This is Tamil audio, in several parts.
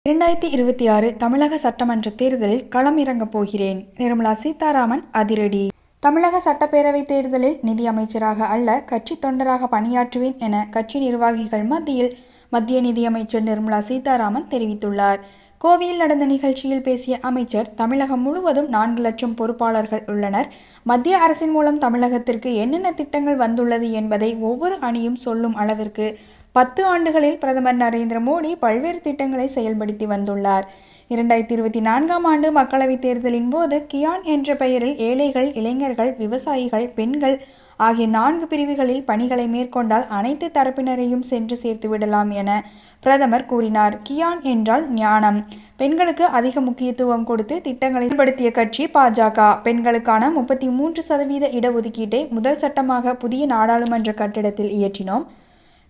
2026 தமிழக சட்டமன்ற தேர்தலில் களம் இறங்கப் போகிறேன். நிர்மலா சீதாராமன் அதிரடி. தமிழக சட்டப்பேரவை தேர்தலில் நிதி அமைச்சராக அல்ல, கட்சி தொண்டராக பணியாற்றுவேன் என கட்சி நிர்வாகிகள் மத்தியில் மத்திய நிதியமைச்சர் நிர்மலா சீதாராமன் தெரிவித்துள்ளார். கோவையில் நடந்த நிகழ்ச்சியில் பேசிய அமைச்சர், தமிழகம் முழுவதும் 4 லட்சம் பொறுப்பாளர்கள் உள்ளனர். மத்திய அரசின் மூலம் தமிழகத்திற்கு என்னென்ன திட்டங்கள் வந்துள்ளது என்பதை ஒவ்வொரு அணியும் சொல்லும் அளவிற்கு 10 ஆண்டுகளில் பிரதமர் நரேந்திர மோடி பல்வேறு திட்டங்களை செயல்படுத்தி வந்துள்ளார். 2024ஆம் ஆண்டு மக்களவைத் தேர்தலின் போது கியான் என்ற பெயரில் ஏழைகள், இளைஞர்கள், விவசாயிகள், பெண்கள் ஆகிய 4 பிரிவுகளில் பணிகளை மேற்கொண்டால் அனைத்து தரப்பினரையும் சென்று சேர்த்து விடலாம் என பிரதமர் கூறினார். கியான் என்றால் ஞானம். பெண்களுக்கு அதிக முக்கியத்துவம் கொடுத்து திட்டங்களை செயல்படுத்திய கட்சி பாஜக. பெண்களுக்கான 33% இடஒதுக்கீட்டை முதல் சட்டமாக புதிய நாடாளுமன்ற கட்டிடத்தில் இயற்றினோம்.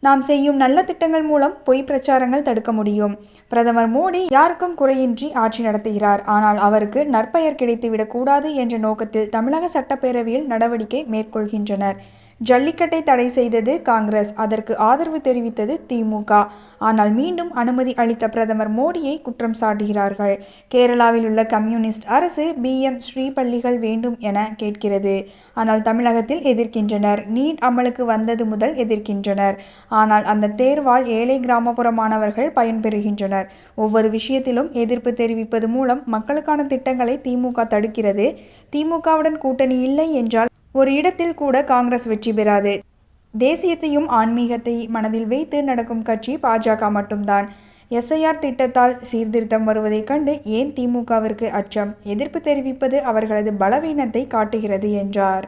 நாம் செய்யும் நல்ல திட்டங்கள் மூலம் பொய் பிரச்சாரங்கள் தடுக்க முடியும். பிரதமர் மோடி யாருக்கும் குறையின்றி ஆட்சி நடத்துகிறார். ஆனால் அவருக்கு நற்பெயர் கிடைத்துவிடக் கூடாது என்ற நோக்கத்தில் தமிழக சட்டப்பேரவையில் நடவடிக்கை மேற்கொள்கின்றனர். ஜல்லிக்கட்டை தடை செய்தது காங்கிரஸ், அதற்கு ஆதரவு தெரிவித்தது திமுக. ஆனால் மீண்டும் அனுமதி அளித்த பிரதமர் மோடியை குற்றம் சாட்டுகிறார்கள். கேரளாவில் உள்ள கம்யூனிஸ்ட் அரசு BM ஸ்ரீ பள்ளிகள் வேண்டும் என கேட்கிறது. ஆனால் தமிழகத்தில் எதிர்க்கின்றனர். நீட் அமலுக்கு வந்தது முதல் எதிர்க்கின்றனர். ஆனால் அந்த தேர்வால் ஏழை கிராமப்புற மாணவர்கள் பயன்பெறுகின்றனர். ஒவ்வொரு விஷயத்திலும் எதிர்ப்பு தெரிவிப்பது மூலம் மக்களுக்கான திட்டங்களை திமுக தடுக்கிறது. திமுகவுடன் கூட்டணி இல்லை என்றால் ஒரு இடத்தில் கூட காங்கிரஸ் வெற்றி பெறாது. தேசியத்தையும் ஆன்மீகத்தை மனதில் வைத்து நடக்கும் கட்சி பாஜக மட்டும்தான். SIR திட்டத்தால் சீர்திருத்தம் வருவதைக் கண்டு ஏன் திமுகவிற்கு அச்சம்? எதிர்ப்பு தெரிவிப்பது அவர்களது பலவீனத்தை காட்டுகிறது என்றார்.